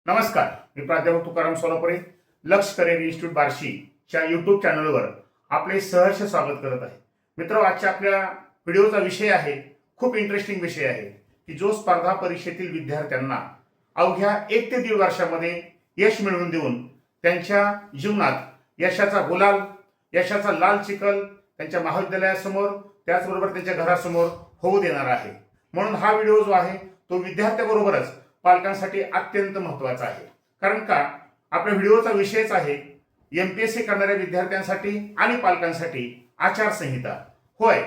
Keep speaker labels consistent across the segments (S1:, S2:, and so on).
S1: नमस्कार, मी प्राध्यापक तुकाराम सोलापुरे लक्ष करिअर इन्स्टिट्यूट बार्शीच्या यूट्यूब चॅनलवर आपले सहर्ष स्वागत करत आहे. मित्र, आजच्या आपल्या व्हिडिओचा विषय आहे, खूप इंटरेस्टिंग विषय आहे की जो स्पर्धा परीक्षेतील विद्यार्थ्यांना अवघ्या 1 ते 1.5 वर्षामध्ये यश मिळवून देऊन त्यांच्या जीवनात यशाचा गुलाल, यशाचा लाल चिखल त्यांच्या महाविद्यालयासमोर त्याचबरोबर त्यांच्या घरासमोर होऊ देणार आहे. म्हणून हा व्हिडिओ जो आहे तो विद्यार्थ्याबरोबरच पालकांसाठी अत्यंत महत्त्वाचा आहे. कारण का आपल्या व्हिडिओचा विषयच आहे एमपीएससी करणाऱ्या विद्यार्थ्यांसाठी आणि पालकांसाठी आचारसंहिता. होय,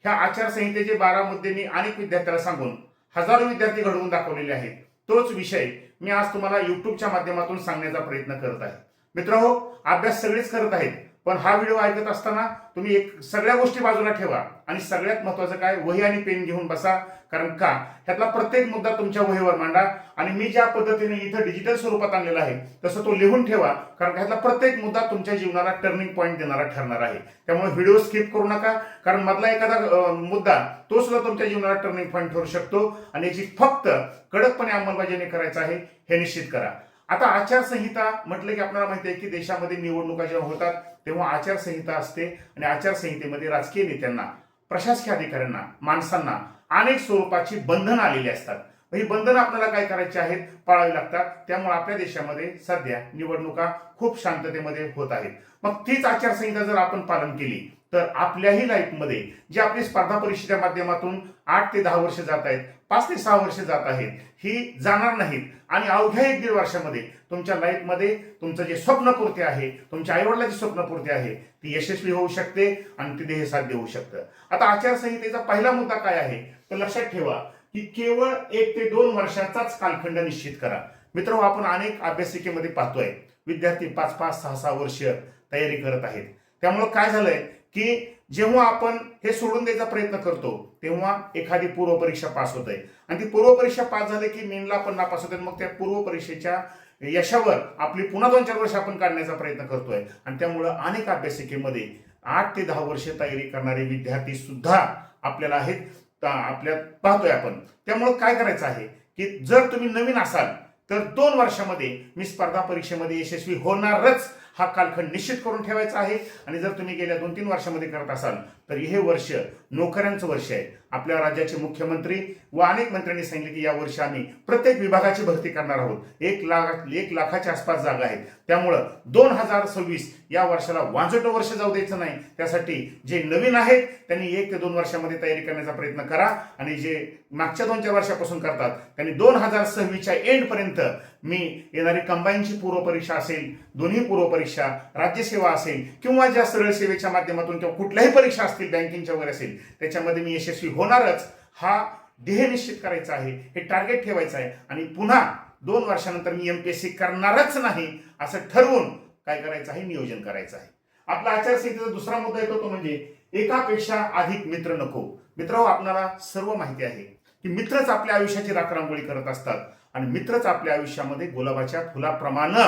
S1: ह्या आचारसंहितेचे 12 मुद्दे मी अनेक विद्यार्थ्यांना सांगून हजारो विद्यार्थी घडवून दाखवलेले आहेत. तोच विषय मी आज तुम्हाला युट्यूबच्या माध्यमातून सांगण्याचा प्रयत्न करत आहे. मित्रहो, अभ्यास सगळेच करत आहेत, पण हा व्हिडिओ ऐकत असताना तुम्ही सगळ्या गोष्टी बाजूला ठेवा आणि सगळ्यात महत्त्वाचं काय, वही आणि पेन घेऊन बसा. कारण का ह्यातला प्रत्येक मुद्दा तुमच्या वहीवर मांडा आणि मी ज्या पद्धतीने इथं डिजिटल स्वरूपात आणलेला आहे तसं तो लिहून ठेवा. कारण ह्यातला प्रत्येक मुद्दा तुमच्या जीवनाला टर्निंग पॉईंट देणारा ठरणार आहे. त्यामुळे व्हिडिओ स्किप करू नका, कारण मधला एखादा मुद्दा तो सुद्धा तुमच्या जीवनाला टर्निंग पॉईंट ठरू शकतो आणि याची फक्त कडकपणे अंमलबजावणी करायचं आहे हे निश्चित करा. आता आचारसंहिता म्हटलं की आपल्याला माहिती आहे की देशामध्ये निवडणुका जेव्हा होतात तेव्हा आचारसंहिता असते आणि आचारसंहितेमध्ये राजकीय नेत्यांना, प्रशासकीय अधिकाऱ्यांना, माणसांना अनेक स्वरूपाची बंधनं आलेली असतात. ही बंधनं आपल्याला काय करायची आहेत, पाळावी लागतात. त्यामुळे आपल्या देशामध्ये सध्या निवडणुका खूप शांततेमध्ये होत आहेत. मग तीच आचारसंहिता जर आपण पालन केली तर आपल्याही लाईफमध्ये जी आपली स्पर्धा परीक्षेच्या माध्यमातून 8 ते 10 वर्ष जात आहेत, 5 ते 6 वर्ष जात आहेत, ही जाणार नाहीत आणि अवघ्या 1-1.5 वर्षामध्ये तुमच्या लाईफमध्ये तुमचं जे स्वप्नपूर्ती आहे, तुमच्या आईवडिलांची स्वप्नपूर्ती आहे, ती यशस्वी होऊ शकते आणि ती ध्येयसाध्य होऊ शकतं. आता आचारसंहितेचा पहिला मुद्दा काय आहे तर लक्षात ठेवा की केवळ 1 ते 2 वर्षाचाच कालखंड निश्चित करा. मित्रांनो, आपण अनेक अभ्यासिकेमध्ये पाहतोय विद्यार्थी 5-5, 6-6 वर्ष तयारी करत आहेत. त्यामुळे काय झालंय की जेव्हा आपण हे सोडून द्यायचा प्रयत्न करतो तेव्हा एखादी पूर्व परीक्षा पास होते आणि ती पूर्व परीक्षा पास झाली की मेनला आपण नापास होते. मग त्या पूर्व परीक्षेच्या यशावर आपली पुन्हा 2-4 वर्ष आपण काढण्याचा प्रयत्न करतोय आणि त्यामुळं अनेक अभ्यासिकेमध्ये 8 ते 10 वर्ष तयारी करणारे विद्यार्थी सुद्धा आपल्याला आहेत, आपल्यात पाहतोय आपण. त्यामुळं काय करायचं आहे की जर तुम्ही नवीन असाल तर 2 वर्षामध्ये मी स्पर्धा परीक्षेमध्ये यशस्वी होणारच हा कालखंड निश्चित करून ठेवायचा आहे. आणि जर तुम्ही गेल्या 2-3 वर्षामध्ये करत असाल तर हे वर्ष नोकऱ्यांचं वर्ष आहे. आपल्या राज्याचे मुख्यमंत्री व अनेक मंत्र्यांनी सांगितले की या वर्षी आम्ही प्रत्येक विभागाची भरती करणार आहोत. 1 लाखाच्या आसपास जागा आहेत. त्यामुळं 2026 या वर्षाला वांजोटं वर्ष जाऊ द्यायचं नाही. त्यासाठी जे नवीन आहेत त्यांनी 1 ते 2 वर्षामध्ये तयारी करण्याचा प्रयत्न करा आणि जे मागच्या 2-4 वर्षापासून करतात त्यांनी 2026च्या एंडपर्यंत मी येणारी कंबाईनची पूर्व परीक्षा असेल, दोन्ही पूर्व परीक्षा, राज्यसेवा असेल किंवा ज्या सरळ सेवेच्या माध्यमातून किंवा कुठल्याही परीक्षा असतील, बँकिंगच्या वगैरे असेल, त्याच्यामध्ये मी यशस्वी होणारच हा ध्येय निश्चित करायचा आहे, हे टार्गेट ठेवायचं आहे. आणि पुन्हा 2 वर्षानंतर मी एमपीएससी करणारच नाही असं ठरवून काय करायचं आहे, नियोजन करायचं आहे. आपला आचारसंहितेचा दुसरा मुद्दा येतो तो म्हणजे एकापेक्षा अधिक मित्र नको. मित्रांनो, आपल्याला सर्व माहिती आहे की मित्रच आपल्या आयुष्याची राखरांगोळी करत असतात आणि मित्रच आपल्या आयुष्यामध्ये गुलाबाच्या फुलाप्रमाणे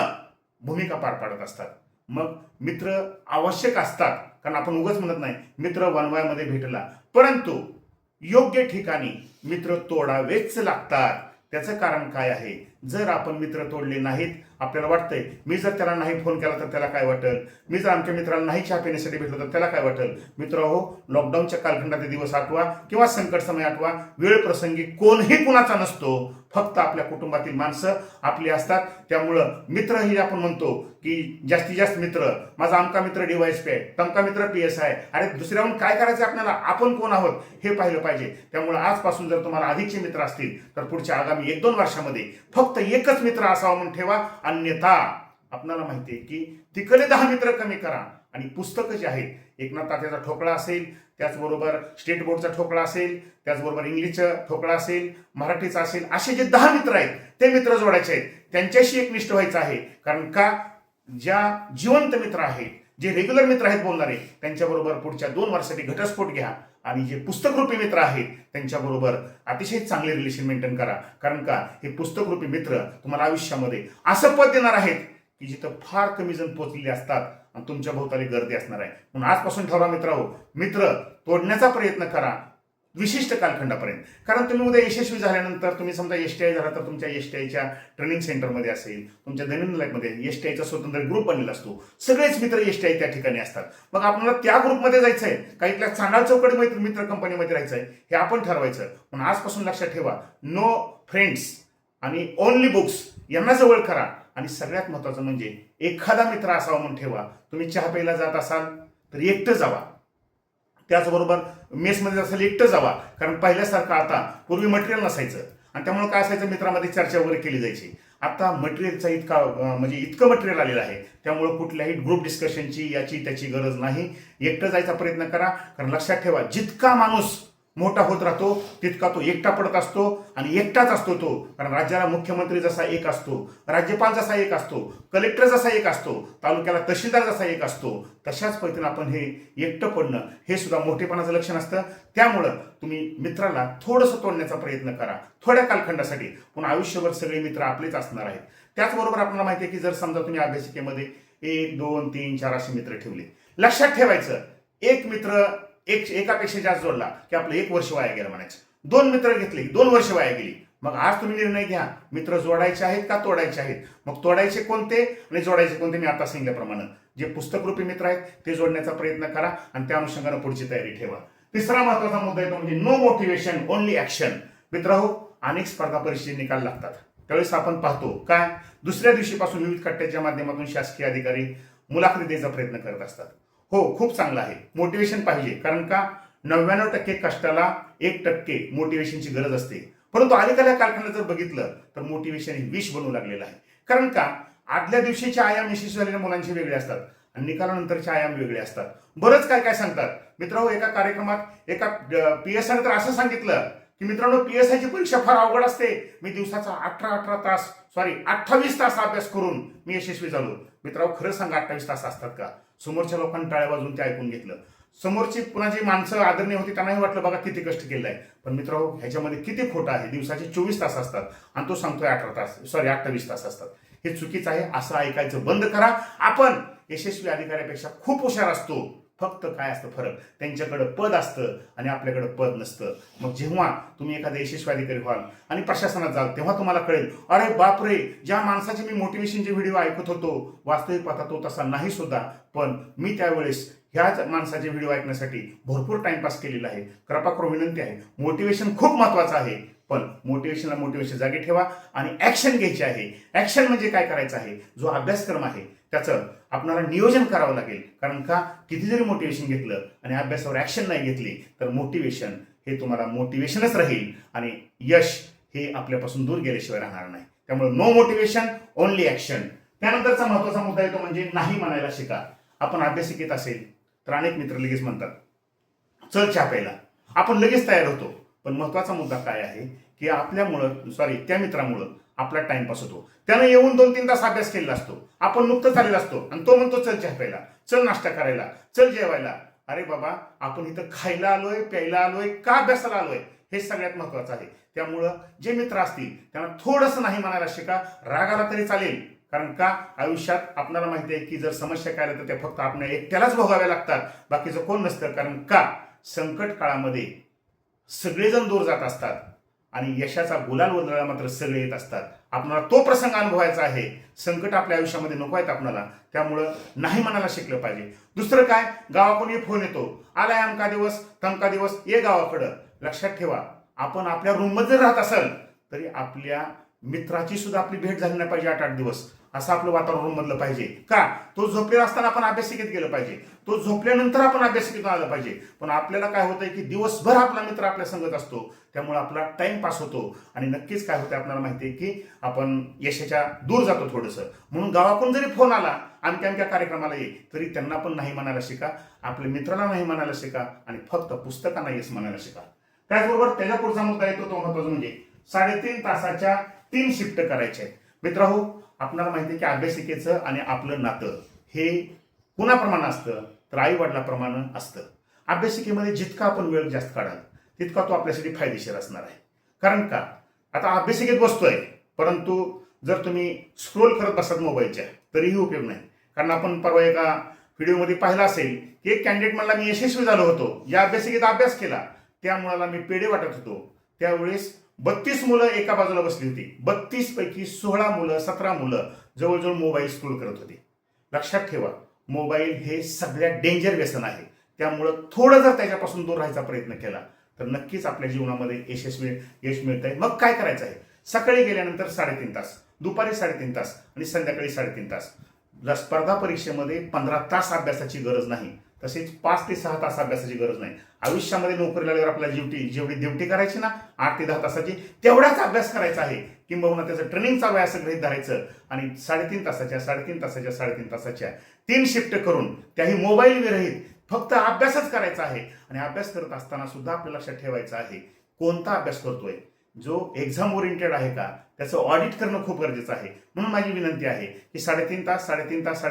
S1: भूमिका पार पाडत असतात. मग मित्र आवश्यक असतात, कारण आपण उगाच म्हणत नाही मित्र वनवायामध्ये भेटला, परंतु योग्य ठिकाणी मित्र तोडावेच लागतात. त्याचं कारण काय आहे, जर आपण मित्र तोडले नाहीत, आपल्याला वाटतंय मी जर त्याला नाही फोन केला तर त्याला काय वाटेल, मी जर आमच्या मित्राला नाही चहा पिण्यासाठी भेटलो तर त्याला काय वाटेल. मित्र हो, लॉकडाऊनच्या कालखंडाचे दिवस आठवा किंवा संकट समय आठवा, वेळ प्रसंगी कोणही कुणाचा नसतो, फक्त आपल्या कुटुंबातील माणसं आपली असतात. त्यामुळं मित्र ही आपण म्हणतो की जास्तीत जास्त मित्र, माझा आमका मित्र DYSP आहे, तमका मित्र PS आहे. अरे दुसऱ्याहून काय करायचं आपल्याला, आपण कोण आहोत हे पाहिलं पाहिजे. त्यामुळे आजपासून जर तुम्हाला अधिकचे मित्र असतील तर पुढच्या आगामी 1-2 वर्षामध्ये फक्त एकच मित्र असावा म्हणून ठेवा. अन्यथा आपल्याला माहिती आहे की तिकडे 10 मित्र कमी करा आणि पुस्तकं जे आहेत, एकनाथ तात्याचा ठोकळा असेल, त्याचबरोबर स्टेट बोर्डचा ठोकळा असेल, त्याचबरोबर इंग्लिशचा ठोकळा असेल, मराठीचा असेल, असे जे 10 मित्र आहेत ते मित्र जोडायचे आहेत, त्यांच्याशी एकनिष्ठ व्हायचं आहे. कारण का ज्या जिवंत मित्र आहेत, जे रेग्युलर मित्र आहेत बोलणारे, त्यांच्याबरोबर पुढच्या 2 वर्षासाठी घटस्फोट घ्या आणि जे पुस्तकरूपी मित्र आहेत त्यांच्याबरोबर अतिशय चांगले रिलेशन मेंटेन करा. कारण का हे पुस्तकरूपी मित्र तुम्हाला आयुष्यामध्ये असं पद देणार आहेत की जिथं फार कमी जण पोचलेले असतात आणि तुमच्या भोवताली गर्दी असणार आहे. म्हणून आजपासून ठरवा मित्र तोडण्याचा प्रयत्न करा. विशिष्ट कालखंडापर्यंत. कारण तुम्ही उद्या यशस्वी झाल्यानंतर तुम्ही समजा STI झाला तर तुमच्या STIच्या ट्रेनिंग सेंटरमध्ये असेल, तुमच्या दैनंदिन लाईफमध्ये STIचा स्वतंत्र ग्रुप बनलेला असतो. सगळेच मित्र STI त्या ठिकाणी असतात. मग आपल्याला त्या ग्रुपमध्ये जायचंय का इथल्या चांडाळ चौकडी मित्र कंपनीमध्ये राहायचंय हे आपण ठरवायचं. पण आजपासून लक्षात ठेवा, नो फ्रेंड्स आणि ओनली बुक्स यांना जवळ करा. आणि सगळ्यात महत्वाचं म्हणजे एखादा मित्र असावा म्हणून ठेवा. तुम्ही चहा प्यायला जात असाल तर एकटं जावा. त्याचबरोबर मेसमध्ये असेल एकटं जावा. कारण पहिल्यासारखं आता पूर्वी मटेरियल नसायचं आणि त्यामुळे काय असायचं, मित्रामध्ये चर्चा वगैरे केली जायची. आता मटेरियलचा इतकं मटेरियल आलेलं आहे, त्यामुळे कुठल्याही ग्रुप डिस्कशनची याची त्याची गरज नाही. एकटं जायचा प्रयत्न करा. कारण लक्षात ठेवा, जितका माणूस मोठा होत राहतो तितका तो एकटा पडत असतो आणि एकटाच असतो तो. कारण राज्याला मुख्यमंत्री जसा एक असतो, राज्यपाल जसा एक असतो, कलेक्टर जसा एक असतो, तालुक्याला तहसीलदार जसा एक असतो, तशाच पद्धतीने आपण हे एकटं पडणं हे सुद्धा मोठेपणाचं लक्षण असतं. त्यामुळं तुम्ही मित्राला थोडंसं तोडण्याचा प्रयत्न करा थोड्या कालखंडासाठी, पण आयुष्यभर सगळे मित्र आपलेच असणार आहेत. त्याचबरोबर आपल्याला माहिती आहे की जर समजा तुम्ही अभ्यासिकेमध्ये 1, 2, 3, 4 असे मित्र ठेवले, लक्षात ठेवायचं एक मित्र एकापेक्षा जास्त जोडला की आपलं 1 वर्ष वाया गेलं म्हणायचं. 2 मित्र घेतले 2 वर्ष वाया गेली. मग आज तुम्ही निर्णय घ्या, मित्र जोडायचे आहेत का तोडायचे आहेत. मग तोडायचे कोणते आणि जोडायचे कोणते, मी आता सांगितल्याप्रमाणे जे पुस्तकरूपी मित्र आहेत ते जोडण्याचा प्रयत्न करा आणि त्या अनुषंगाने पुढची तयारी ठेवा. तिसरा महत्वाचा मुद्दा येतो म्हणजे नो मोटिवेशन ओनली ऍक्शन. मित्रहो, अनेक स्पर्धा परीक्षेचे निकाल लागतात, त्यावेळेस आपण पाहतो काय दुसऱ्या दिवशीपासून विविध कट्ट्याच्या माध्यमातून शासकीय अधिकारी मुलाखती द्यायचा प्रयत्न करत असतात. हो, खूप चांगलं आहे, मोटिवेशन पाहिजे. कारण का 99% कष्टाला 1% मोटिवेशनची गरज असते. परंतु अलीकडल्या कालखंडात जर बघितलं तर मोटिवेशन हे विष बनू लागलेलं आहे. कारण का आदल्या दिवशीचे आयाम यशस्वी झालेल्या मुलांचे वेगळे असतात आणि निकालानंतरचे आयाम वेगळे असतात. बरंच काय काय सांगतात मित्रांनो. एका कार्यक्रमात एका PSI तर असं सांगितलं की मित्रांनो, PSI ची परीक्षा फार अवघड असते. मी दिवसाचा 28 तास अभ्यास करून मी यशस्वी झालो. मित्रांनो, खरं सांगा 28 तास असतात का? समोरच्या लोकांनी टाळ्या वाजून ते ऐकून घेतलं. समोरची पुन्हा जी माणसं आदरणीय होती त्यांनाही वाटलं बघा किती कष्ट केलं आहे. पण मित्रांनो, ह्याच्यामध्ये किती खोटं आहे. दिवसाचे 24 तास असतात आणि तो सांगतोय 28 तास असतात. हे चुकीचं आहे. असं ऐकायचं बंद करा. आपण यशस्वी अधिकाऱ्यापेक्षा खूप हुशार असतो. फक्त काय असतं फरक, त्यांच्याकडे पद असतं आणि आपल्याकडे पद नसतं. मग जेव्हा तुम्ही एखादा यशस्वी अधिकारी व्हाल आणि प्रशासनात जाल तेव्हा तुम्हाला कळेल, अरे बापरे, ज्या माणसाचे मी मोटिवेशनचे व्हिडिओ ऐकत होतो वास्तविक पाहता तो तसा नाही सुद्धा. पण मी त्यावेळेस ह्याच माणसाचे व्हिडिओ ऐकण्यासाठी भरपूर टाइमपास केलेला आहे. कृपा करून विनंती आहे, मोटिवेशन खूप महत्वाचं आहे. पण मोटिवेशन जागी ठेवा आणि ऍक्शन घ्यायची आहे. ऍक्शन म्हणजे काय करायचं आहे, जो अभ्यासक्रम आहे त्याचं आपल्याला नियोजन करावं लागेल. कारण का किती जरी मोटिवेशन घेतलं आणि अभ्यासावर ऍक्शन नाही घेतली तर मोटिवेशन हे तुम्हाला मोटिवेशनच राहील आणि यश हे आपल्यापासून दूर गेल्याशिवाय राहणार नाही. त्यामुळे नो मोटिवेशन ओनली ऍक्शन. त्यानंतरचा महत्वाचा मुद्दा येतो म्हणजे नाही म्हणायला शिका. आपण अभ्यासिकेत असेल तर अनेक मित्र लगेच म्हणतात चल चहा प्यायला, आपण लगेच तयार होतो. पण महत्वाचा मुद्दा काय आहे की त्या मित्रामुळं आपला टाइमपास होतो. त्यानं येऊन 2-3 तास अभ्यास केलेला असतो, आपण नुकतंच आलेला असतो आणि तो म्हणतो चल चहा प्यायला, चल नाश्ता करायला, चल जेवायला. अरे बाबा, आपण इथं खायला आलोय, प्यायला आलोय का अभ्यासाला आलोय, हे सगळ्यात महत्वाचं आहे. त्यामुळं जे मित्र असतील त्यांना थोडंसं नाही म्हणायला शिका. राग आला तरी चालेल. कारण का आयुष्यात आपल्याला माहिती आहे की जर समस्या काय आल्या तर त्या फक्त आपल्या एकट्यालाच भोगाव्या लागतात, बाकीचं कोण नसतं. कारण का संकट काळामध्ये सगळेजण दूर जात असतात आणि यशाचा गुलाल उधळायला मात्र सगळे येत असतात. आपल्याला तो प्रसंग अनुभवायचा आहे. संकट आपल्या आयुष्यामध्ये नको आहेत आपल्याला. त्यामुळं नाही म्हणायला शिकलं पाहिजे. दुसरं काय, गावाकडून फोन येतो, आलाय अमका दिवस तमका दिवस, ये गावाकडं. लक्षात ठेवा, आपण आपल्या रूममध्ये जर राहत असेल तरी आपल्या मित्राची सुद्धा आपली भेट झाली नाही पाहिजे 8-8 दिवस. असं आपलं वातावरण बनलं पाहिजे. का, तो झोपलेला असताना आपण अभ्यासिकेत गेलं पाहिजे, तो झोपल्यानंतर आपण अभ्यासिकेतून आलं पाहिजे. पण आपल्याला काय होतंय की दिवसभर आपला मित्र आपल्या संगत असतो, त्यामुळे आपला टाइम पास होतो आणि नक्कीच काय होतं आपल्याला माहिती आहे की आपण यशाच्या दूर जातो थोडंसं. म्हणून गावाकडून जरी फोन आला अमक्या कार्यक्रमाला ये, तरी त्यांना पण नाही म्हणायला शिका, आपल्या मित्राला नाही म्हणायला शिका आणि फक्त पुस्तकांना येस म्हणायला शिका. त्याचबरोबर त्याच्या पुढचा मुद्दा येतो तो महत्वाचा म्हणजे 3.5 तासाच्या 3 शिफ्ट करायच्या आहेत. मित्रांनो, आपल्याला माहिती आहे की अभ्यासिकेचं आणि आपलं नातं हे कुणाप्रमाणे असतं तर आई वडिलाप्रमाणे असतं. अभ्यासिकेमध्ये जितका आपण वेळ जास्त काढाल तितका तो आपल्यासाठी फायदेशीर असणार आहे. कारण का, आता अभ्यासिकेत बसतोय परंतु जर तुम्ही स्क्रोल करत बसतात मोबाईलच्या तरीही उपयोग नाही. कारण आपण परवा एका व्हिडिओमध्ये पाहिलं असेल की एक कॅन्डिडेट म्हणला मी यशस्वी झालो होतो, या अभ्यासिकेत अभ्यास केला, त्या मुलाला मी पेढे वाटत होतो, त्यावेळेस 32 मुलं एका बाजूला बसली होती. 32 पैकी 16 मुलं 17 मुलं जवळजवळ मोबाईल स्क्रोल करत होते. लक्षात ठेवा, मोबाईल हे सगळ्यात डेंजर व्यसन आहे. त्यामुळं थोडं जर त्याच्यापासून दूर राहायचा प्रयत्न केला तर नक्कीच आपल्या जीवनामध्ये यश मिळतंय. मग काय करायचं आहे? सकाळी गेल्यानंतर 3.5 तास, दुपारी 3.5 तास आणि संध्याकाळी 3.5 तास. स्पर्धा परीक्षेमध्ये 15 तास अभ्यासाची गरज नाही, तसेच 5 ते 6 तास अभ्यासाची गरज नाही. आयुष्यामध्ये नोकरी लागल्यावर आपल्याला जेवढी ड्युटी करायची ना 8 ते 10 तासाची, तेवढाच अभ्यास करायचा आहे. किंबहुना त्याचं ट्रेनिंगचा वेळ असं गृहीत धरायचं आणि 3.5 तासाच्या 3 शिफ्ट करून त्याही मोबाईल विरहित फक्त अभ्यासच करायचा आहे. आणि अभ्यास करत असताना सुद्धा आपल्याला लक्षात ठेवायचं आहे कोणता अभ्यास करतोय, जो एक्झाम ओरिएंटेड आहे का, त्याचं ऑडिट करणं खूप गरजेचं आहे. म्हणून माझी विनंती आहे की 3.5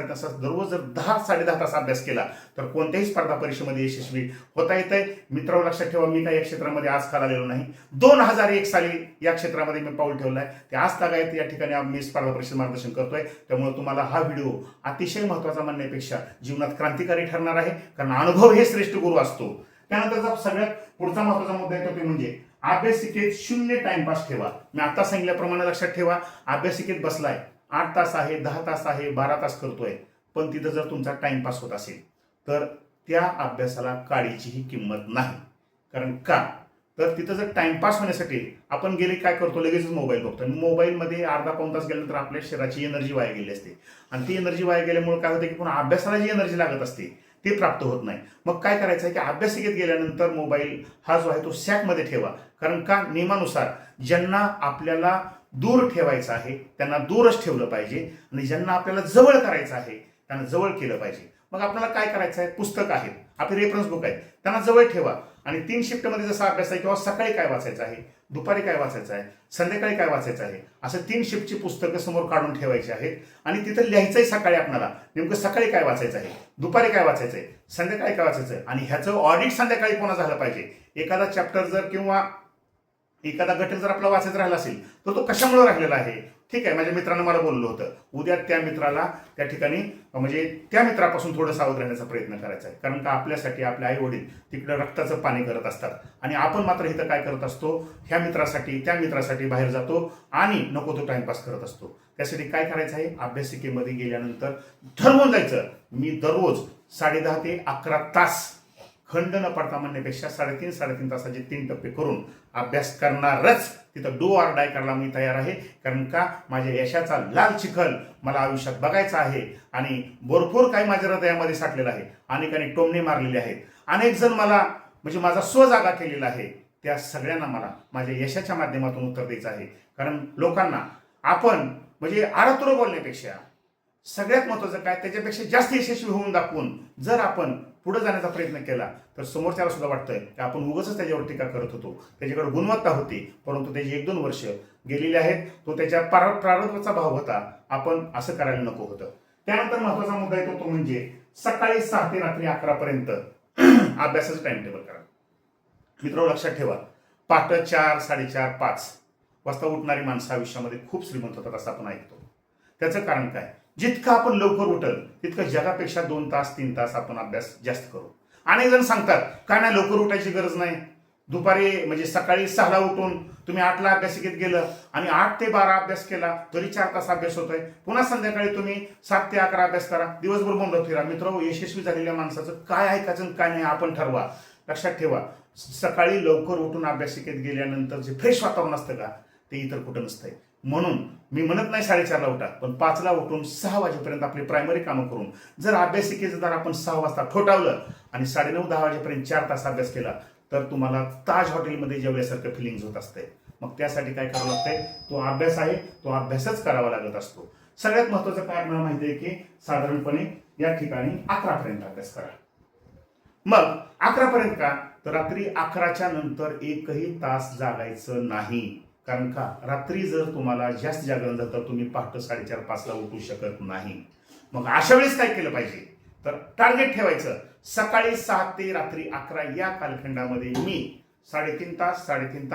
S1: तास दररोज जर 10-10.5 तास अभ्यास केला तर कोणत्याही स्पर्धा परीक्षेमध्ये यशस्वी होता येतंय. मित्रांनो, लक्षात ठेवा, मी काही या क्षेत्रामध्ये आज काल आलेलो नाही. 2001 साली या क्षेत्रामध्ये मी पाऊल ठेवलं आहे. ते आज तागायत या ठिकाणी मी स्पर्धा परीक्षेचं मार्गदर्शन करतोय. त्यामुळे तुम्हाला हा व्हिडिओ अतिशय महत्त्वाचा म्हणण्यापेक्षा जीवनात क्रांतिकारी ठरणार आहे, कारण अनुभव हे श्रेष्ठ गुरु असतो. त्यानंतरचा सगळ्यात पुढचा महत्त्वाचा मुद्दा येतो ते म्हणजे अभ्यासिकेत 0 टाइमपास ठेवा. मी आता सांगितल्याप्रमाणे लक्षात ठेवा, अभ्यासिकेत बसलाय, 8 तास आहे, 10 तास आहे, 12 तास करतोय, पण तिथं जर तुमचा टाइमपास होत असेल तर त्या अभ्यासाला काडीचीही किंमत नाही. कारण का तर तिथं जर टाइमपास होण्यासाठी आपण गेले काय करतो, लगेचच मोबाईल बघतो. आणि मोबाईलमध्ये अर्धा-पाऊण तास गेल्यानंतर आपल्या शरीराची एनर्जी वाया गेली असते. आणि ती एनर्जी वाया गेल्यामुळे काय होतं की पुन्हा अभ्यासाला जी एनर्जी लागत असते ते प्राप्त होत नाही. मग काय करायचं आहे की अभ्यासिकेत गेल्यानंतर मोबाईल हा जो आहे तो सॅकमध्ये ठेवा. कारण का नियमानुसार ज्यांना आपल्याला दूर ठेवायचं आहे त्यांना दूरच ठेवलं पाहिजे आणि ज्यांना आपल्याला जवळ करायचं आहे त्यांना जवळ केलं पाहिजे. मग आपल्याला काय करायचं आहे, पुस्तक आहेत, आपले रेफरन्स बुक आहेत, त्यांना जवळ ठेवा. आणि 3 शिफ्टमध्ये जसा अभ्यास आहे किंवा सकाळी काय वाचायचं आहे, दुपारी काय वाचायचं आहे, संध्याकाळी काय वाचायचं आहे, असं 3 शिफ्टची पुस्तकं समोर काढून ठेवायची आहेत. आणि तिथं लिहायचंय सकाळी आपल्याला नेमकं सकाळी काय वाचायचं आहे, दुपारी काय वाचायचं आहे, संध्याकाळी काय वाचायचं आहे. आणि ह्याचं ऑडिट संध्याकाळी कोणा झालं पाहिजे. एखादा चॅप्टर जर किंवा एखादा घटक जर आपला वाचायचा राहिला असेल तर तो कशामुळे राहिलेला आहे. ठीक आहे, माझ्या मित्रानं मला बोललं होतं, उद्या त्या मित्राला त्या ठिकाणी म्हणजे त्या मित्रापासून थोडं सावध राहण्याचा प्रयत्न करायचा आहे. कारण का आपल्यासाठी आपले आई वडील तिकडे रक्ताचं पाणी करत असतात आणि आपण मात्र इथं काय करत असतो, ह्या मित्रासाठी त्या मित्रासाठी बाहेर जातो आणि नको तो टाइमपास करत असतो. त्यासाठी काय करायचं आहे, अभ्यासिकेमध्ये गेल्यानंतर ठरवून जायचं, मी दररोज 10.5 ते 11 तास खंड न पडता म्हणण्यापेक्षा 3.5 तासाचे 3 टप्पे करून अभ्यास करणारच. तिथं डू ऑर डाय करायला मी तयार आहे. कारण का माझ्या यशाचा लाल चिखल मला आयुष्यात बघायचा आहे आणि भरपूर काही माझ्या हृदयामध्ये साठलेलं आहे. अनेकांनी टोमणे मारलेले आहेत, अनेक जण मला म्हणजे माझा स्वजागा केलेला आहे. त्या सगळ्यांना मला माझ्या यशाच्या माध्यमातून उत्तर द्यायचं आहे. कारण लोकांना आपण म्हणजे आरतुर बोलण्यापेक्षा सगळ्यात महत्त्वाचं काय, त्याच्यापेक्षा जास्त यशस्वी होऊन दाखवून जर आपण पुढे जाण्याचा प्रयत्न केला तर समोरच्याला सुद्धा वाटतंय की आपण उगाचच त्याच्यावर टीका करत होतो. त्याच्याकडे गुणवत्ता होती, परंतु त्याची 1-2 वर्ष गेलेली आहेत, तो त्याच्या प्रारंभाचा भाव होता, आपण असं करायला नको होतं. त्यानंतर महत्त्वाचा मुद्दा येतो तो म्हणजे सकाळी 6 ते रात्री 11 पर्यंत अभ्यासाचं टाइम टेबल करा. मित्रांनो, लक्षात ठेवा, पहाटे 4, 4:30, 5 वाजता उठणारी माणसं आयुष्यामध्ये खूप श्रीमंत होतात असं आपण ऐकतो. त्याचं कारण काय, जितकं आपण लवकर उठल तितकं जगापेक्षा 2 तास 3 तास आपण अभ्यास जास्त करू. अनेक जण सांगतात काय नाही, लवकर उठायची गरज नाही, दुपारी म्हणजे सकाळी 6ला उठून तुम्ही 8ला अभ्यासिकेत गेलं आणि 8 ते 12 अभ्यास केला तरी 4 तास अभ्यास होतोय. पुन्हा संध्याकाळी तुम्ही 7 ते 11 अभ्यास करा, दिवसभर बोंबलत फिरा. मित्रांनो, यशस्वी झालेल्या माणसाचं काय ऐकायचं काय नाही आपण ठरवा. लक्षात ठेवा, सकाळी लवकर उठून अभ्यासिकेत गेल्यानंतर जे फ्रेश वातावरण असतं का, ते इतर कुठं नसतंय. म्हणून मी म्हणत नाही 4:30ला उठा, पण 5ला उठून 6 वाजेपर्यंत आपली प्रायमरी कामं करून जर अभ्यासिकेचं जर आपण 6 वाजता ठोठावलं आणि 9:30-10 वाजेपर्यंत 4 तास अभ्यास केला तर तुम्हाला ताज हॉटेलमध्ये जेवल्यासारखं फिलिंग्स होत असतंय. मग त्यासाठी काय करावं लागतंय, तो अभ्यास आहे तो अभ्यासच करावा लागत असतो. सगळ्यात महत्त्वाचं काय आपल्याला माहिती आहे की साधारणपणे या ठिकाणी 11 पर्यंत अभ्यास करा. मग 11 पर्यंत का, तर रात्री 11च्या नंतर एकही तास जागायचं नाही. कारण का, रात्री जर तुम्हाला जास्त जागरण झालं तर तुम्ही पहाटे 4:30-5ला उठू शकत नाही. मग अशा वेळेस काय केलं पाहिजे, तर टार्गेट ठेवायचं, सकाळी 6 ते रात्री 11 या कालखंडामध्ये मी 3.5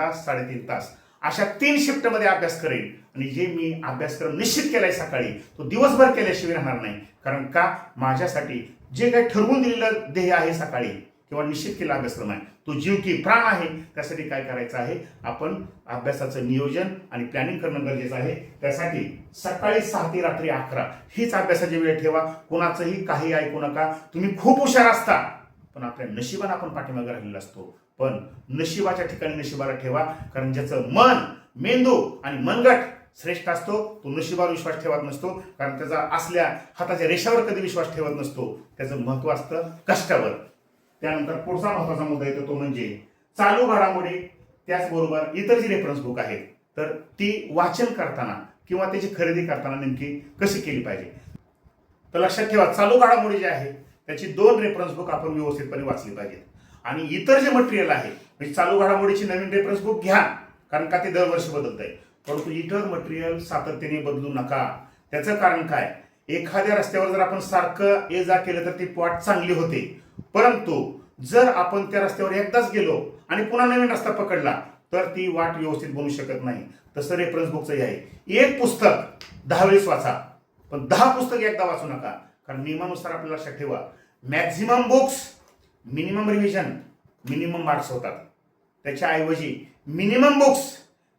S1: तास अशा 3 शिफ्टमध्ये अभ्यास करेन. आणि जे मी अभ्यासक्रम निश्चित केलाय सकाळी तो दिवसभर केल्याशिवाय राहणार नाही. कारण का, माझ्यासाठी जे काही ठरवून दिलेलं ध्येय आहे सकाळी किंवा निश्चित केलेला अभ्यासक्रम आहे, तो जीव की प्राण आहे. त्यासाठी काय करायचं आहे, आपण अभ्यासाचं नियोजन आणि प्लॅनिंग करणं गरजेचं आहे. त्यासाठी सकाळी 6 ते रात्री 11 हीच अभ्यासाची वेळ ठेवा. कोणाचंही काही ऐकू नका. तुम्ही खूप हुशार असता, पण आपल्या नशिबाने आपण पाठीमागे राहिलेला असतो. पण नशिबाच्या ठिकाणी नशिबाला ठेवा, कारण ज्याचं मन, मेंदू आणि मनगट श्रेष्ठ असतो तो नशिबावर विश्वास ठेवत नसतो, कारण त्याचा असल्या हाताच्या रेषावर कधी विश्वास ठेवत नसतो. त्याचं महत्व असतं कष्टावर. त्यानंतर पुढचा महत्वाचा मुद्दा येतो तो म्हणजे चालू घडामोडी, त्याचबरोबर इतर जी रेफरन्स बुक आहेत तर ती वाचन करताना किंवा त्याची खरेदी करताना नेमकी कशी केली पाहिजे. तर लक्षात ठेवा, चालू घडामोडी जे आहे त्याची 2 रेफरन्स बुक आपण व्यवस्थितपणे वाचली पाहिजेत. आणि इतर जे मटेरियल आहे म्हणजे चालू घडामोडीची नवीन रेफरन्स बुक घ्या, कारण का ते दरवर्षी बदलत आहे. परंतु इतर मटेरियल सातत्याने बदलू नका. त्याचं कारण काय, एखाद्या रस्त्यावर जर आपण सारखं ये जा केलं तर ती वाट चांगली होते, परंतु जर आपण त्या रस्त्यावर एकदाच गेलो आणि पुन्हा नवीन रस्ता पकडला तर ती वाट व्यवस्थित बनू शकत नाही. तसं रेफरन्स बुकचं आहे, एक पुस्तक 10 वेळेस वाचा, पण 10 पुस्तक एकदा वाचू नका. कारण नियमानुसार आपल्याला लक्षात ठेवा, maximum books minimum revision minimum marks होतात. त्याच्याऐवजी minimum books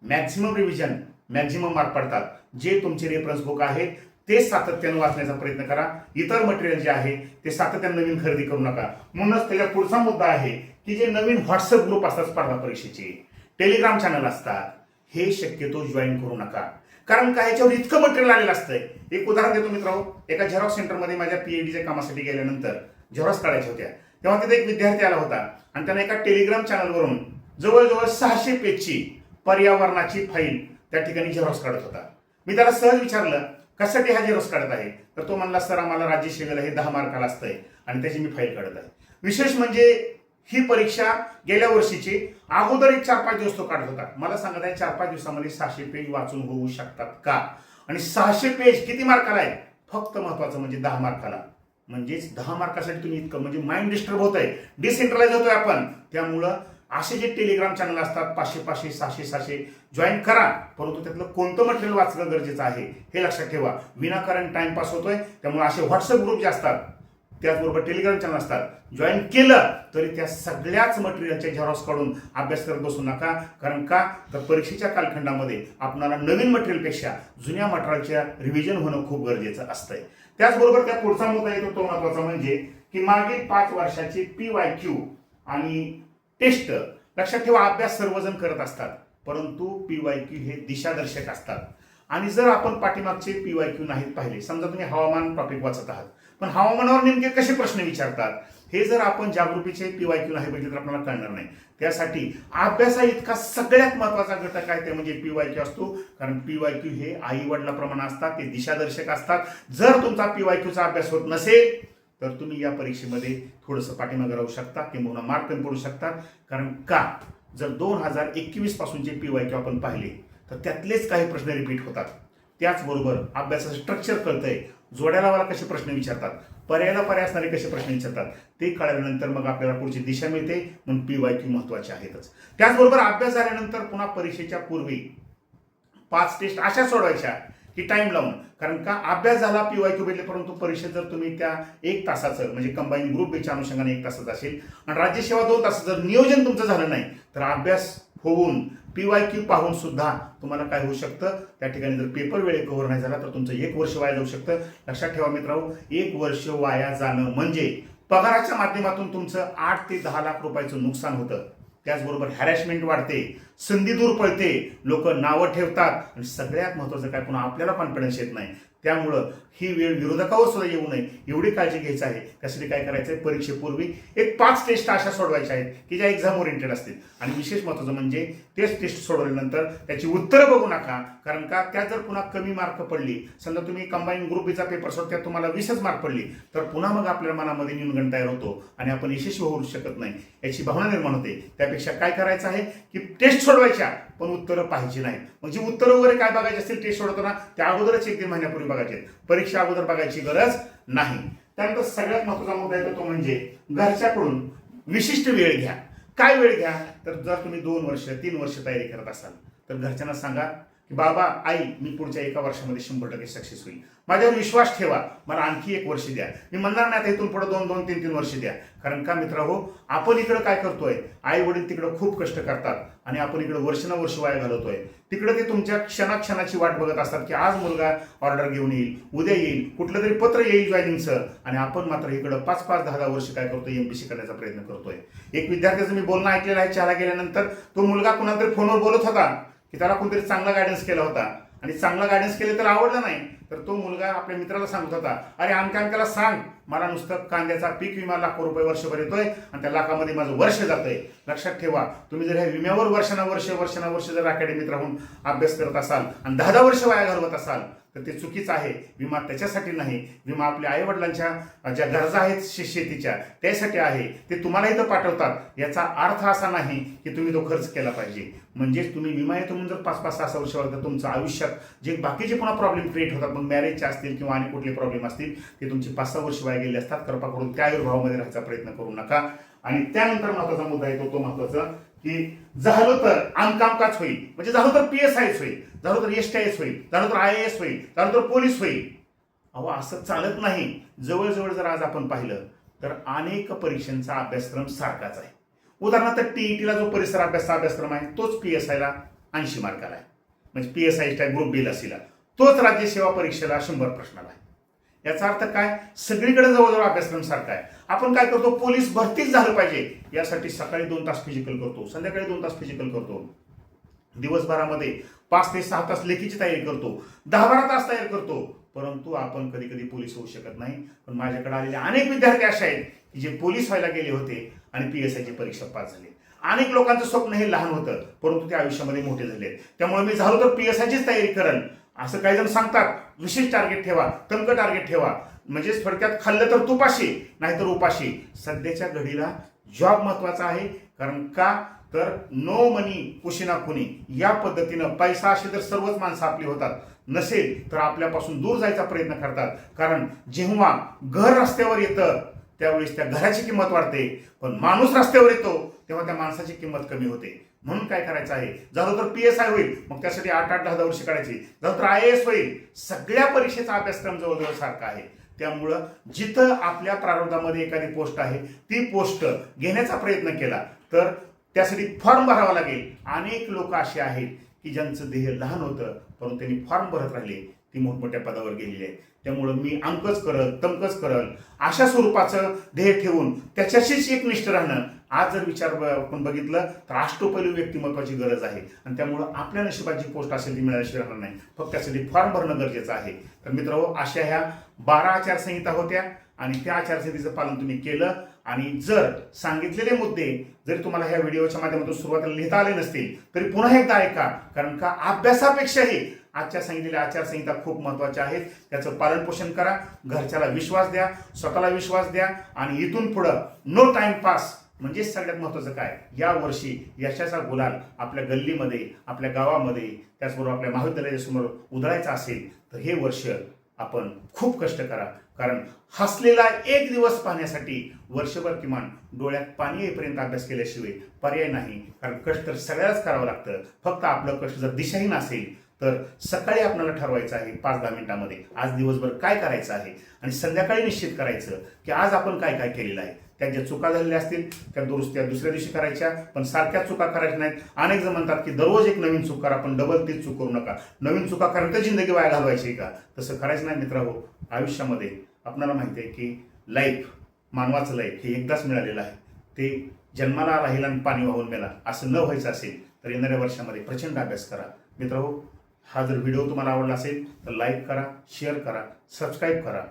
S1: maximum revision maximum mark पडतात. जे तुमचे रेफरन्स बुक आहेत ते सातत्याने वाचण्याचा प्रयत्न करा. इतर मटेरियल जे आहे ते सातत्याने नवीन खरेदी करू नका. म्हणूनच त्याच्या पुढचा मुद्दा आहे की जे नवीन व्हॉट्सअप ग्रुप असतात स्पर्धा परीक्षेचे, टेलिग्राम चॅनल असतात, हे शक्यतो जॉईन करू नका. कारण काय, ह्याच्यावर इतकं मटेरियल आलेलं असतंय. एक उदाहरण देतो मित्रांनो, एका झेरॉक्स सेंटरमध्ये माझ्या पीएचडीच्या कामासाठी गेल्यानंतर झेरॉक्स काढायच्या होत्या, तेव्हा तिथे एक विद्यार्थी आला होता आणि त्याने एका टेलिग्राम चॅनलवरून जवळजवळ 600 पेजची पर्यावरणाची फाईल त्या ठिकाणी झेरॉक्स काढत होता. मी त्याला सहज विचारलं, कशासाठी हा झेरॉक्स काढत आहे, तर तो म्हणला, सर आम्हाला राज्य सेवेला हे 10 मार्काला असतंय आणि त्याची मी फाईल काढत आहे. विशेष म्हणजे ही परीक्षा गेल्या वर्षीची अगोदर एक 4-5 दिवस तो काढत होता. मला सांगत आहे 4-5 दिवसामध्ये 600 पेज वाचून होऊ शकतात का? आणि 600 पेज किती मार्काला आहे, फक्त महत्वाचं म्हणजे 10 मार्काला. म्हणजेच 10 मार्कासाठी तुम्ही इतकं म्हणजे माइंड डिस्टर्ब होत आहे, डिसेंट्रलाइज होतोय आपण. त्यामुळं असे जे टेलिग्राम चॅनल असतात 500-500 600-600 जॉईन करा, परंतु त्यातलं कोणतं मटेरियल वाचणं गरजेचं आहे हे लक्षात ठेवा. विनाकारण टाइमपास होतोय, त्यामुळे असे व्हॉट्सअप ग्रुप जे असतात, त्याचबरोबर टेलिग्राम चॅनल असतात, जॉईन केलं तरी त्या सगळ्याच मटेरियलच्या झेरॉक्स काढून अभ्यास करत बसू नका. कारण का, तर परीक्षेच्या कालखंडामध्ये आपल्याला नवीन मटेरियलपेक्षा जुन्या मटेरियलच्या रिव्हिजन होणं खूप गरजेचं असतंय. त्याचबरोबर त्या पुढचा मुद्दा येतो तो महत्वाचा म्हणजे की मागील 5 वर्षाची PYQ आणि टेस्ट. लक्षात ठेवा, अभ्यास सर्वजण करत असतात, परंतु PYQ हे दिशादर्शक असतात. आणि जर आपण पाठीमागचे PYQ नाहीत पाहिले, समजा तुम्ही हवामान टॉपिक वाचत आहात, पण हवामानावर नेमके कसे प्रश्न विचारतात हे जर आपण जागृतीचे PYQ नाही बघितले तर आपल्याला कळणार नाही. त्यासाठी अभ्यासा इतका सगळ्यात महत्वाचा घटक आहे ते म्हणजे PYQ असतो. कारण PYQ हे आई वडिलाप्रमाणे असतात, ते दिशादर्शक असतात. जर तुमचा PYQचा अभ्यास होत नसेल तर तुम्ही या परीक्षेमध्ये थोडंसं पाठीमागे राहू शकता किंवा मार्क कमी पडू शकतात. कारण का, जर 2021 पासूनचे PYQ आपण पाहिले तर त्यातलेच काही प्रश्न रिपीट होतात. त्याचबरोबर अभ्यासाचं स्ट्रक्चर कळतंय, जोड्या लावायला कसे प्रश्न विचारतात, पर्यायाला पर्याय असणारे कसे प्रश्न विचारतात ते कळल्यानंतर मग आपल्याला पुढची दिशा मिळते. म्हणून PYQ महत्वाचे आहेतच. त्याचबरोबर अभ्यास झाल्यानंतर पुन्हा परीक्षेच्या पूर्वी 5 टेस्ट अशा सोडवायच्या की टाइम लावून. कारण का, अभ्यास झाला PYQ भेटले, परंतु परीक्षेत जर तुम्ही त्या 1 तासाचं म्हणजे कंबाईन ग्रुप बेच्या अनुषंगाने 1 तासाचं असेल आणि राज्यसेवा 2 तासाचं जर नियोजन तुमचं झालं नाही तर अभ्यास होऊन PYQ पाहून सुद्धा तुम्हाला काय होऊ शकतं, त्या ठिकाणी जर पेपर वेळेत कव्हर नाही झाला तर तुमचं 1 वर्ष वाया जाऊ शकतं. लक्षात ठेवा मित्रांनो, 1 वर्ष वाया जाणं म्हणजे पगाराच्या माध्यमातून तुमचं 8 ते 10 लाख रुपयाचं नुकसान होतं. त्याचबरोबर हॅरॅसमेंट वाढते, संधी दूर पळते, लोक नावं ठेवतात आणि सगळ्यात महत्वाचं काय, पुन्हा आपल्याला कॉन्फिडन्स येत नाही. त्यामुळं ही वेळ विरोधकावर सुद्धा येऊ नये एवढी काळजी घ्यायची आहे. त्यासाठी काय करायचंय, परीक्षेपूर्वी एक 5 टेस्ट अशा सोडवायच्या आहेत की ज्या एक्झाम ओरिएंटेड असतील. आणि विशेष महत्वाचं म्हणजे तेच टेस्ट सोडवल्यानंतर त्याची उत्तरं बघू नका. कारण का, त्या जर पुन्हा कमी मार्क पडली, समजा तुम्ही कंबाईन ग्रुप बीचा पेपर सोडत्यात तुम्हाला 20च मार्क पडली, तर पुन्हा मग आपल्या मनामध्ये न्यूनगंड तयार होतो आणि आपण यशस्वी होऊ शकत नाही, याची भावना निर्माण होते. त्यापेक्षा काय करायचं आहे की टेस्ट सोडवायच्या पण उत्तरं पाहिजे नाही. म्हणजे उत्तरं वगैरे काय बघायचे असतील टेस्ट सोडवताना त्या अगोदरच 1-3 महिन्यापूर्वी बघायचे, परीक्षा अगोदर बघायची गरज नाही. त्यानंतर सगळ्यात महत्वाचा मुद्दा येतो तो म्हणजे घरच्याकडून विशिष्ट वेळ घ्या. काय वेळ घ्या, तर जर तुम्ही 2 वर्ष 3 वर्ष तयारी करत असाल तर घरच्यांना सांगा की बाबा आई मी पुढच्या 1 वर्षामध्ये 100% सक्सेस होईल. माझ्यावर विश्वास ठेवा, मला आणखी 1 वर्ष द्या. मी म्हणणार नाही आता इथून पुढे 2-2, 3-3 वर्ष द्या. कारण का मित्रांनो, आपण इकडे काय करतोय, आई वडील तिकडे खूप कष्ट करतात आणि आपण इकडे वर्ष वाया घालवतोय. तिकडे ते तुमच्या क्षणाक्षणाची वाट बघत असतात की आज मुलगा ऑर्डर घेऊन येईल, उद्या येईल, कुठलं तरी पत्र येईल जॉईनिंगचं, आणि आपण मात्र इकडे 5-5, 10-10 वर्ष काय करतोय, MPSC करण्याचा प्रयत्न करतोय. एक विद्यार्थ्याचं मी बोलणं ऐकलेलं आहे, चहाला गेल्यानंतर तो मुलगा कुणाला तरी फोनवर बोलत होता की त्याला कोणतरी चांगला गायडन्स केला होता, आणि चांगला गायडन्स केले तर आवडलं नाही, तर तो मुलगा आपल्या मित्राला सांगत होता, अरे अमक्याला सांग, मला नुसतं कांद्याचा पीक विमा लाखो रुपये वर्षभर येतोय आणि त्या लाखामध्ये माझं वर्ष जातंय. लक्षात ठेवा, तुम्ही जर ह्या विम्यावर वर्ष जर अकॅडमीत राहून अभ्यास करत असाल आणि 10-10 वर्ष वाया घालवत असाल तर ते चुकीचं आहे. विमा त्याच्यासाठी नाही, विमा आपल्या आई वडिलांच्या ज्या गरजा आहेत शेतीच्या त्यासाठी आहे. ते तुम्हाला इथं पाठवतात, याचा अर्थ असा नाही की तुम्ही तो खर्च केला पाहिजे. म्हणजेच तुम्ही विमा येतो म्हणून जर 5-5, 6 वर्ष वाढतं, तुमचं आयुष्यात जे बाकीचे पुन्हा प्रॉब्लेम क्रिएट होतात, मग मॅरेजचे असतील किंवा आणि कुठले प्रॉब्लेम असतील, ते तुमची 5-6 वर्ष वाया गेले असतात. कृपा करून त्या आयुर्भावामध्ये राहायचा प्रयत्न करू नका. आणि त्यानंतर महत्वाचा मुद्दा येतो तो महत्वाचा की झालं तर कामकाज होईल, म्हणजे झालं तर PSIच होईल, झालं तर STIच होईल, झालं तर IAS होईल, झालं तर पोलीस होईल. अहो असं चालत नाही. जवळजवळ जर आज आपण पाहिलं तर अनेक परीक्षांचा अभ्यासक्रम सारखाच आहे. उदाहरणार्थ TETला जो परिसर अभ्यासक्रम आहे तोच PSIला 80 मार्काला आहे, म्हणजे PSI ग्रुप B ला सीला तोच राज्य सेवा परीक्षेला 100 प्रश्नाला आहे. याचा अर्थ काय, सगळीकडे जवळजवळ अभ्यासक्रम सारखा आहे. आपण काय करतो, पोलीस भरतीच झालं पाहिजे यासाठी सकाळी 2 तास फिजिकल करतो, संध्याकाळी 2 तास फिजिकल करतो, दिवसभरामध्ये 5 ते 6 तास लेखीची तयारी करतो, 10-12 तास तयारी करतो, परंतु आपण कधी कधी पोलीस होऊ शकत नाही. पण माझ्याकडे आलेले अनेक विद्यार्थी असे आहेत की जे पोलीस व्हायला गेले होते आणि PSIची परीक्षा पास झाले. अनेक लोकांचं स्वप्न हे लहान होतं, परंतु ते आयुष्यामध्ये मोठे झाले. त्यामुळे मी झालो तर PSIचीच तयारी करेन असं काही जण सांगतात. विशेष टार्गेट ठेवा, तमकं टार्गेट ठेवा, म्हणजे थोडक्यात खाल्लं तर तुपाशी नाहीतर उपाशी. सध्याच्या घडीला जॉब महत्वाचा आहे. कारण का तर नो मनी कुशीना कुणी, या पद्धतीनं पैसा असे तर सर्वच माणसं आपली होतात, नसेल तर आपल्यापासून दूर जायचा प्रयत्न करतात. कारण जेव्हा घर रस्त्यावर येतं त्यावेळेस त्या घराची किंमत वाढते, पण माणूस रस्त्यावर येतो तेव्हा त्या माणसाची किंमत कमी होते. म्हणून काय करायचं आहे, झालं तर PSI होईल, मग त्यासाठी 8-8, 10-10 वर्ष काढायची, झालं तर IAS होईल. सगळ्या परीक्षेचा अभ्यासक्रम जवळजवळ सारखा आहे. त्यामुळं जिथं आपल्या प्रारब्धामध्ये एखादी पोस्ट आहे ती पोस्ट घेण्याचा प्रयत्न केला तर त्यासाठी फॉर्म भरावा लागेल. अनेक लोक असे आहेत की ज्यांचं ध्येय लहान होतं परंतु त्यांनी फॉर्म भरत राहिले, ती मोठमोठ्या पदावर गेलेली आहेत. त्यामुळं मी अंकच करल, तमकच करल अशा स्वरूपाचं ध्येय ठेवून त्याच्याशीच एकनिष्ठ राहणं. आज जर विचार आपण बघितलं तर अष्टपैलू व्यक्तिमत्वाची गरज आहे, आणि त्यामुळं आपल्या नशिबात जी पोस्ट असेल ती मिळाल्याशिवाय राहणार नाही. फक्त त्यासाठी फॉर्म भरणं गरजेचं आहे. तर मित्रांनो, अशा ह्या 12 आचारसंहिता होत्या आणि त्या आचारसंहितेचं पालन तुम्ही केलं, आणि जर सांगितलेले मुद्दे जरी तुम्हाला ह्या व्हिडिओच्या माध्यमातून सुरुवातीला लिहिता आले नसतील तरी पुन्हा एकदा ऐका. कारण का अभ्यासापेक्षाही आजच्या सांगितलेल्या आचारसंहिता खूप महत्वाच्या आहेत. त्याचं पालनपोषण करा, घरच्याला विश्वास द्या, स्वतःला विश्वास द्या, आणि इथून पुढं नो टाइमपास. म्हणजे सगळ्यात महत्वाचं काय, या वर्षी यशाचा गुलाल आपल्या गल्लीमध्ये, आपल्या गावामध्ये, त्याचबरोबर आपल्या महाविद्यालयाच्या समोर उधळायचा असेल तर हे वर्ष आपण खूप कष्ट करा. कारण हसलेला एक दिवस पाहण्यासाठी वर्षभर किमान डोळ्यात पाणी येईपर्यंत अभ्यास केल्याशिवाय पर्याय नाही. कारण कष्ट तर सगळ्याच करावं लागतं. फक्त आपलं कष्ट जर दिशाहीन असेल तर सकाळी आपल्याला ठरवायचं आहे 5-10 मिनिटांमध्ये आज दिवसभर काय करायचं आहे, आणि संध्याकाळी निश्चित करायचं की आज आपण काय काय केलेलं आहे. त्या ज्या चुका झालेल्या असतील त्या दुरुस्त्या दुसऱ्या दिवशी करायच्या, पण सारख्या चुका करायच्या नाहीत. अनेक जण म्हणतात की दररोज एक नवीन चूक करा, पण डबल तीच चूक करू नका. नवीन चुका करून तर जिंदगी वाया घालवायची का? तसं करायचं नाही मित्रांनो. आयुष्यामध्ये आपल्याला माहिती आहे की लाईफ, मानवाचं लाईफ हे एकदाच मिळालेलं आहे. ते जन्माला राहिला आणि पाणी वाहून मेला असं न व्हायचं असेल तर येणाऱ्या वर्षामध्ये प्रचंड अभ्यास करा. मित्रांनो, हा जर व्हिडिओ तुम्हाला आवडला असेल तर लाईक करा, शेअर करा, सबस्क्राईब करा.